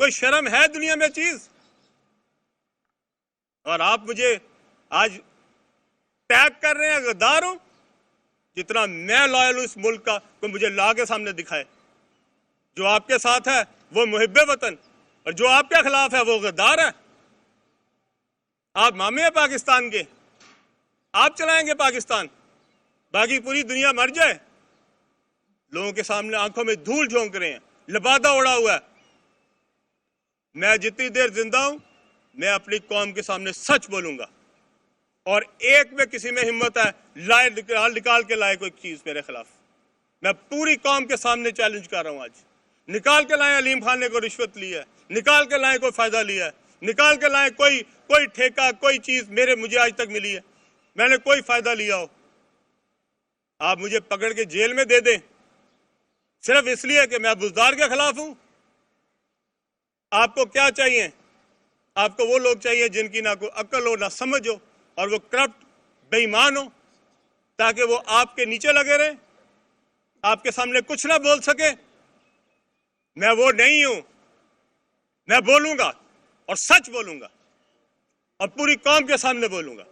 کوئی شرم ہے دنیا میں چیز؟ اور آپ مجھے آج ٹیگ کر رہے ہیں غدار ہوں. جتنا میں لائل ہوں اس ملک کا، کوئی مجھے لا کے سامنے دکھائے. جو آپ کے ساتھ ہے وہ محب وطن، اور جو آپ کے خلاف ہے وہ غدار ہے. آپ مامے ہیں پاکستان کے، آپ چلائیں گے پاکستان، باقی پوری دنیا مر جائے. لوگوں کے سامنے آنکھوں میں دھول جھونک رہے ہیں، لبادہ اڑا ہوا ہے. میں جتنی دیر زندہ ہوں میں اپنی قوم کے سامنے سچ بولوں گا، اور ایک میں کسی میں ہمت ہے لائے نکال کے لائے کوئی چیز میرے خلاف، میں پوری قوم کے سامنے چیلنج کر رہا ہوں. آج نکال کے لائیں علیم خان نے کوئی رشوت لی ہے، نکال کے لائیں کوئی فائدہ لیا ہے، نکال کے لائیں کوئی ٹھیکہ، کوئی چیز مجھے آج تک ملی ہے میں نے کوئی فائدہ لیا ہو. آپ مجھے پکڑ کے جیل میں دے دیں صرف اس لیے کہ میں بزدار کے خلاف ہوں. آپ کو کیا چاہیے؟ آپ کو وہ لوگ چاہیے جن کی نہ کوئی عقل ہو، نہ سمجھ ہو، اور وہ کرپٹ بے ایمان ہو، تاکہ وہ آپ کے نیچے لگے رہیں، آپ کے سامنے کچھ نہ بول سکے. میں وہ نہیں ہوں. میں بولوں گا اور سچ بولوں گا اور پوری قوم کے سامنے بولوں گا،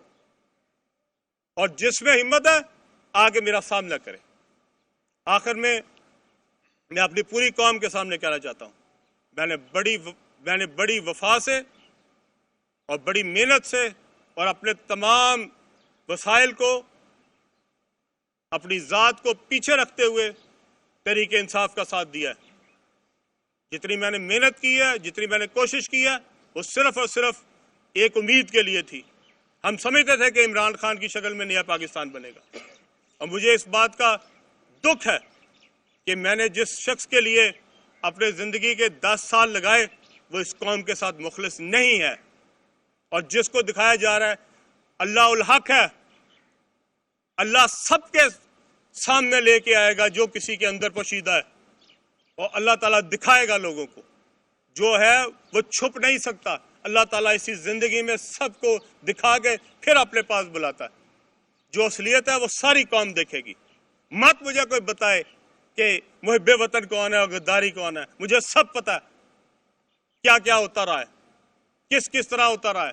اور جس میں ہمت ہے آگے میرا سامنا کرے. آخر میں اپنی پوری قوم کے سامنے کہنا چاہتا ہوں، میں نے بڑی وفا سے اور بڑی محنت سے اور اپنے تمام وسائل کو، اپنی ذات کو پیچھے رکھتے ہوئے تحریک انصاف کا ساتھ دیا ہے. جتنی میں نے محنت کی ہے، جتنی میں نے کوشش کی ہے، وہ صرف اور صرف ایک امید کے لیے تھی. ہم سمجھتے تھے کہ عمران خان کی شکل میں نیا پاکستان بنے گا، اور مجھے اس بات کا دکھ ہے کہ میں نے جس شخص کے لیے اپنے زندگی کے 10 سال لگائے وہ اس قوم کے ساتھ مخلص نہیں ہے، اور جس کو دکھایا جا رہا ہے اللہ الحق ہے. اللہ سب کے سامنے لے کے آئے گا جو کسی کے اندر پوشیدہ ہے، اور اللہ تعالیٰ دکھائے گا لوگوں کو. جو ہے وہ چھپ نہیں سکتا. اللہ تعالیٰ اسی زندگی میں سب کو دکھا کے پھر اپنے پاس بلاتا ہے. جو اصلیت ہے وہ ساری قوم دیکھے گی. مت مجھے کوئی بتائے کہ محب وطن کون ہے اور غداری کون ہے. مجھے سب پتہ ہے کیا کیا ہوتا رہا ہے، کس طرح ہوتا رہا ہے،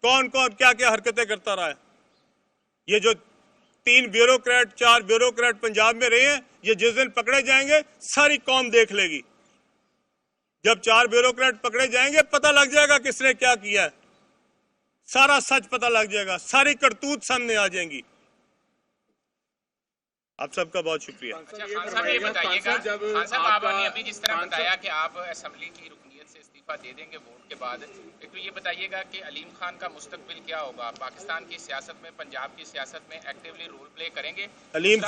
کون کیا حرکتیں کرتا رہا ہے. یہ جو 3 بیوروکریٹ 4 بیوروکریٹ پنجاب میں رہے ہیں، یہ جس دن پکڑے جائیں گے ساری قوم دیکھ لے گی. جب 4 بیوروکریٹ پکڑے جائیں گے پتہ لگ جائے گا کس نے کیا کیا ہے. سارا سچ پتہ لگ جائے گا، ساری کرتوت سامنے آ جائیں گی. آپ سب کا بہت شکریہ. خان صاحب یہ بتائیے گا، خان صاحب آپ نے ابھی جس طرح بتایا کہ آپ اسمبلی کی رکنیت سے استعفیٰ دے دیں گے ووٹ کے بعد، تو یہ بتائیے گا کہ علیم خان کا مستقبل کیا ہوگا؟ پاکستان کی سیاست میں، پنجاب کی سیاست میں ایکٹیولی رول پلے کریں گے؟ علیم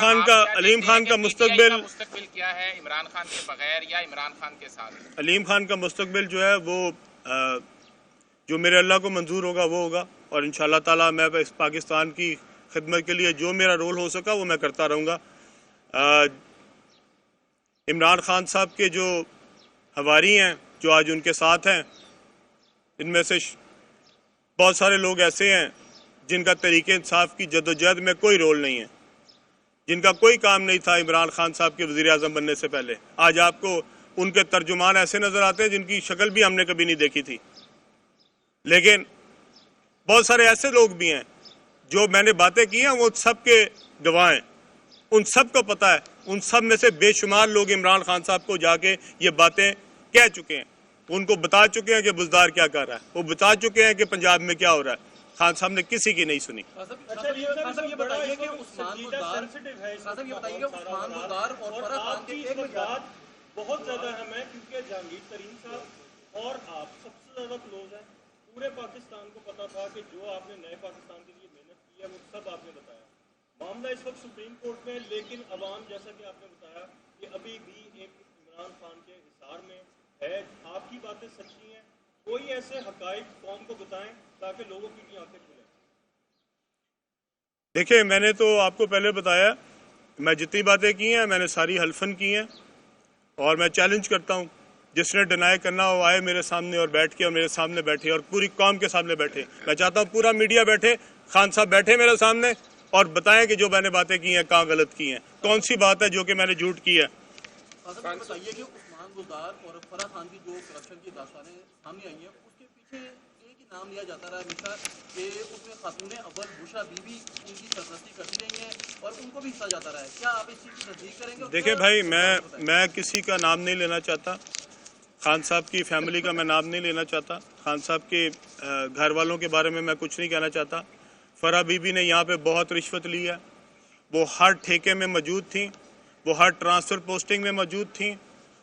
خان کا مستقبل کیا ہے عمران خان کے بغیر یا عمران خان کے ساتھ؟ علیم خان کا مستقبل جو ہے وہ جو میرے اللہ کو منظور ہوگا وہ ہوگا، اور انشاءاللہ تعالی میں اس پاکستان کی خدمت کے لیے جو میرا رول ہو سکا وہ میں کرتا رہوں گا. عمران خان صاحب کے جو حواری ہیں جو آج ان کے ساتھ ہیں، ان میں سے بہت سارے لوگ ایسے ہیں جن کا تحریک انصاف کی جدوجہد میں کوئی رول نہیں ہے، جن کا کوئی کام نہیں تھا عمران خان صاحب کے وزیر اعظم بننے سے پہلے. آج آپ کو ان کے ترجمان ایسے نظر آتے ہیں جن کی شکل بھی ہم نے کبھی نہیں دیکھی تھی. لیکن بہت سارے ایسے لوگ بھی ہیں جو میں نے باتیں کی ہیں وہ سب کے گواہ ہیں. ان سب کو پتہ ہے، ان سب میں سے بے شمار لوگ عمران خان صاحب کو جا کے یہ باتیں کہہ چکے ہیں. ان کو بتا چکے ہیں کہ بزدار کیا کر رہا ہے، وہ بتا چکے ہیں کہ پنجاب میں کیا ہو رہا ہے. خان صاحب نے کسی کی نہیں سنی. یہ بتائیے کہ عثمان بزدار اور فرح خان کے ایک بات بہت زیادہ اہم ہے، کیونکہ جہانگیر ترین صاحب اور آپ سب سے زیادہ کلوز ہیں. پورے پاکستان کو پتا تھا کہ جو آپ نے نئے پاکستان کے لیے محنت کی ہے وہ سب آپ نے بتایا. معاملہ اس وقت سپریم کورٹ میں، لیکن عوام جیسا کہ آپ نے بتایا کہ ابھی بھی ایک عمران خان کے حصار میں ہے. آپ کی باتیں سچی ہیں، کوئی ایسے حقائق قوم کو بتائیں تاکہ لوگوں کی بھی آنکھیں کھلیں. دیکھیں میں نے تو آپ کو پہلے بتایا، میں جتنی باتیں کی ہیں میں نے ساری حلفن کی ہیں، اور میں چیلنج کرتا ہوں جس نے ڈینائی کرنا ہو آئے میرے سامنے اور بیٹھ کے اور میرے سامنے بیٹھے اور پوری قوم کے سامنے بیٹھے. میں چاہتا ہوں پورا میڈیا بیٹھے، خان صاحب بیٹھے میرے سامنے اور بتائیں کہ جو میں نے باتیں کی ہیں کہاں غلط کی ہیں، کون سی بات ہے جو کہ میں نے جھوٹ کی ہے. بتائیے کہ عثمان بزدار اور فرح خان کی جو کرپشن کی داستانیں سامنے آئی ہیں اس کے پیچھے ایک ہی نام لیا جاتا رہا ہمیشہ کہ اس میں خاتون اول بشرا بی بی ان کی سرپرستی کرتی رہی ہیں اور ان کو بھی حصہ جاتا رہا ہے. کیا آپ اس چیز کی تصدیق کریں گے؟ دیکھیں بھائی میں کسی کا نام نہیں لینا چاہتا, خان صاحب کی فیملی کا میں نام نہیں لینا چاہتا, خان صاحب کے گھر والوں کے بارے میں کچھ نہیں کہنا چاہتا. فرح بی بی نے یہاں پہ بہت رشوت لی ہے, وہ ہر ٹھیکے میں موجود تھیں, وہ ہر ٹرانسفر پوسٹنگ میں موجود تھیں,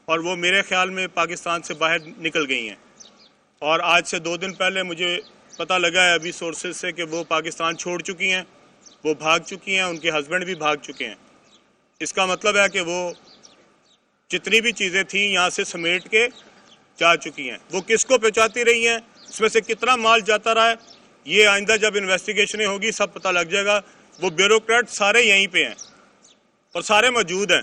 اور وہ میرے خیال میں پاکستان سے باہر نکل گئی ہیں. اور آج سے 2 دن پہلے مجھے پتہ لگا ہے ابھی سورسز سے کہ وہ پاکستان چھوڑ چکی ہیں, وہ بھاگ چکی ہیں, ان کے ہسبینڈ بھی بھاگ چکے ہیں. اس کا مطلب ہے کہ وہ جتنی بھی چیزیں تھیں یہاں سے سمیٹ کے جا چکی ہیں. وہ کس کو پہنچاتی رہی ہیں, اس میں سے کتنا مال جاتا رہا ہے, یہ آئندہ جب انویسٹیگیشنیں ہوگی سب پتہ لگ جائے گا. وہ بیوروکریٹ سارے یہیں پہ ہیں اور سارے موجود ہیں,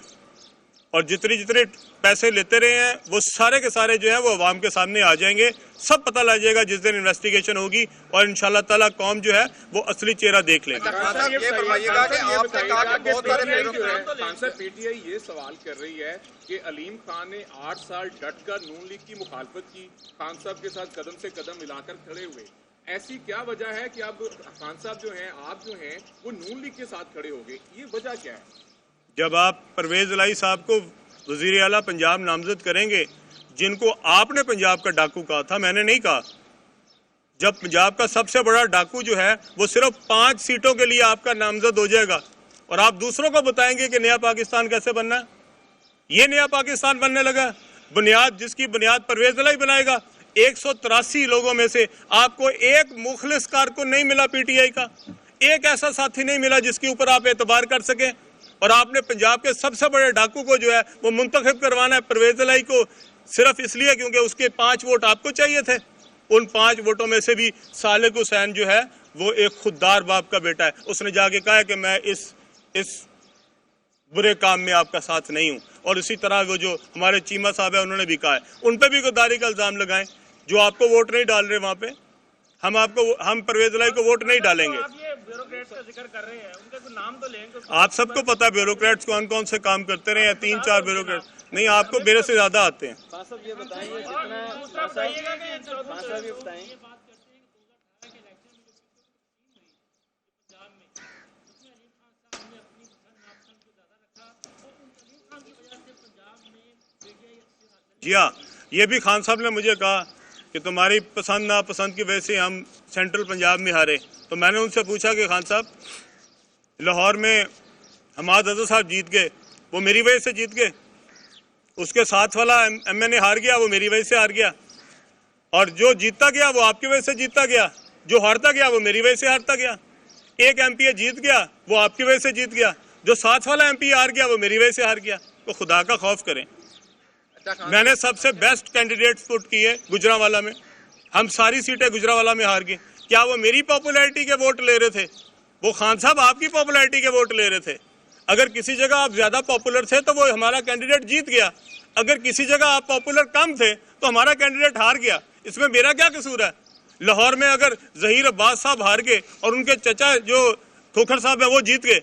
اور جتنے پیسے لیتے رہے ہیں وہ سارے کے سارے جو ہیں وہ عوام کے سامنے آ جائیں گے. سب پتہ لگ جائے گا جس دن انویسٹیگیشن ہوگی, اور انشاءاللہ تعالیٰ قوم جو ہے وہ اصلی چہرہ دیکھ لیں گے. یہ فرمائیے گا کہ آپ نے کہا کہ بہت سارے پی ٹی آئی یہ سوال کر رہی ہے کہ علیم خان نے 8 سال ڈٹ کر نون لیگ کی مخالفت کی, خان صاحب کے ساتھ قدم سے قدم ملا کر کھڑے ہوئے. ایسی کیا وجہ ہے کہ اب خان صاحب جو ہیں, آپ جو ہیں وہ نون لیگ کے ساتھ کھڑے ہو گئے؟ یہ وجہ کیا ہے؟ جب آپ پرویز الہی صاحب کو وزیر اعلیٰ پنجاب نامزد کریں گے, جن کو آپ نے پنجاب کا ڈاکو کہا تھا, میں نے نہیں کہا. جب پنجاب کا سب سے بڑا ڈاکو جو ہے وہ صرف 5 سیٹوں کے لیے آپ کا نامزد ہو جائے گا, اور آپ دوسروں کو بتائیں گے کہ نیا پاکستان کیسے بننا ہے. یہ نیا پاکستان بننے لگا, بنیاد جس کی بنیاد پرویز الہی بنائے گا. 183 لوگوں میں سے آپ کو ایک مخلص کارکن نہیں ملا پی ٹی آئی کا, ایک ایسا ساتھی نہیں ملا جس کے اوپر آپ اعتبار کر سکیں. اور آپ نے پنجاب کے سب سے بڑے ڈاکو کو جو ہے وہ منتخب کروانا ہے, پرویز الہی کو, صرف اس لیے کیونکہ اس کے 5 ووٹ آپ کو چاہیے تھے. ان 5 ووٹوں میں سے بھی صالح حسین جو ہے وہ ایک خوددار باپ کا بیٹا ہے. اس نے جا کے کہا ہے کہ میں اس برے کام میں آپ کا ساتھ نہیں ہوں. اور اسی طرح وہ جو ہمارے چیمہ صاحب ہیں انہوں نے بھی کہا ہے, ان پہ بھی غداری کا الزام لگائیں. جو آپ کو ووٹ نہیں ڈال رہے وہاں پہ, ہم پرویز الہی کو ووٹ نہیں ڈالیں گے. آپ سب کو پتا ہے بیوروکریٹس کون کون سے کام کرتے رہے ہیں, 3-4 بیوروکریٹس نہیں, آپ کو میرے سے زیادہ آتے ہیں. جی ہاں, یہ بھی خان صاحب نے مجھے کہا کہ تمہاری پسند ناپسند کی وجہ سے ہم سینٹرل پنجاب میں ہارے. تو میں نے ان سے پوچھا کہ خان صاحب لاہور میں حماد حضرت صاحب جیت گئے, وہ میری وجہ سے جیت گئے. اس کے ساتھ والا ایم این اے ہار گیا, وہ میری وجہ سے ہار گیا. اور جو جیتتا گیا وہ آپ کی وجہ سے جیتتا گیا, جو ہارتا گیا وہ میری وجہ سے ہارتا گیا. ایک ایم پی اے جیت گیا وہ آپ کی وجہ سے جیت گیا, جو ساتھ والا ایم پی اے ہار گیا وہ میری وجہ سے ہار گیا. تو خدا کا خوف کریں. میں نے سب سے بیسٹ کینڈیڈیٹ پٹ کیے گجرانوالہ میں, ہم ساری سیٹیں گجرانوالہ میں ہار گئے. کیا وہ میری پاپولیرٹی کے ووٹ لے رہے تھے؟ وہ خان صاحب آپ کی پاپولیرٹی کے ووٹ لے رہے تھے. اگر کسی جگہ آپ زیادہ پاپولر تھے تو وہ ہمارا کینڈیڈیٹ جیت گیا, اگر کسی جگہ آپ پاپولر کم تھے تو ہمارا کینڈیڈیٹ ہار گیا. اس میں میرا کیا قصور ہے؟ لاہور میں اگر ظہیر عباس صاحب ہار گئے اور ان کے چچا جو کھوکھر صاحب ہیں وہ جیت گئے,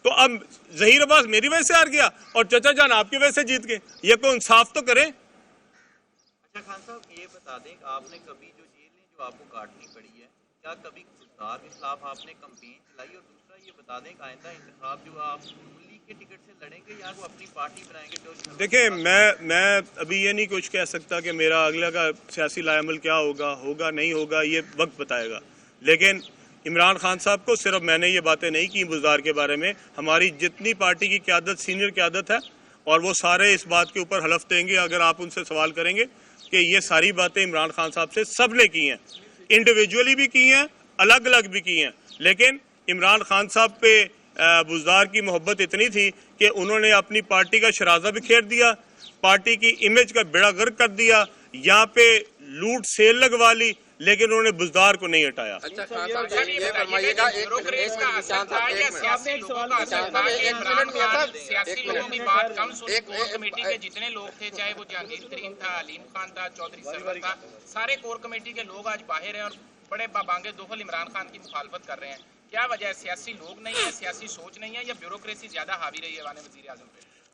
تو اب ظہیر عباس میری وجہ سے ہار گیا اور چچا جان آپ کی وجہ سے جیت گئے. یہ کوئی انصاف تو کریں. اچھا خان صاحب یہ بتا دیں کہ آپ نے کبھی جو جیلیں جو آپ کو کاٹنی پڑی ہے, کیا کبھی خوددار کے خلاف آپ نے کمپین چلائی؟ اور دوسرا یہ بتا دیں کہ آئندہ انتخاب جو آپ نون لیگ کے ٹکٹ سے لڑیں گے یا وہ اپنی پارٹی بنائیں گے؟ جو دیکھیں میں ابھی یہ نہیں کچھ کہہ سکتا کہ میرا اگلا کا سیاسی لائے عمل کیا ہوگا نہیں ہوگا, یہ وقت بتائے گا. لیکن عمران خان صاحب کو صرف میں نے یہ باتیں نہیں کی بزدار کے بارے میں, ہماری جتنی پارٹی کی قیادت سینئر قیادت ہے اور وہ سارے اس بات کے اوپر حلف دیں گے اگر آپ ان سے سوال کریں گے کہ یہ ساری باتیں عمران خان صاحب سے سب نے کی ہیں, انڈیویجولی بھی کی ہیں, الگ الگ بھی کی ہیں. لیکن عمران خان صاحب پہ بزدار کی محبت اتنی تھی کہ انہوں نے اپنی پارٹی کا شرازہ بکھیر دیا, پارٹی کی امیج کا بیڑا غرق کر دیا, یہاں پہ لوٹ سیل لگوا لی, لیکن انہوں نے بزدار کو نہیں ہٹایا. سیاسی لوگوں کی بات کم سنی, کور کمیٹی کے جتنے لوگ تھے, چاہے وہ جہانگیر ترین تھا, علیم خان تھا, چودھری سرور تھا, سارے کور کمیٹی کے لوگ آج باہر ہیں اور بڑے بابانگے دخل عمران خان کی مخالفت کر رہے ہیں. کیا وجہ ہے؟ سیاسی لوگ نہیں ہے, سیاسی سوچ نہیں ہے, یا بیوروکریسی زیادہ حاوی رہی ہے وزیر اعظم پہ؟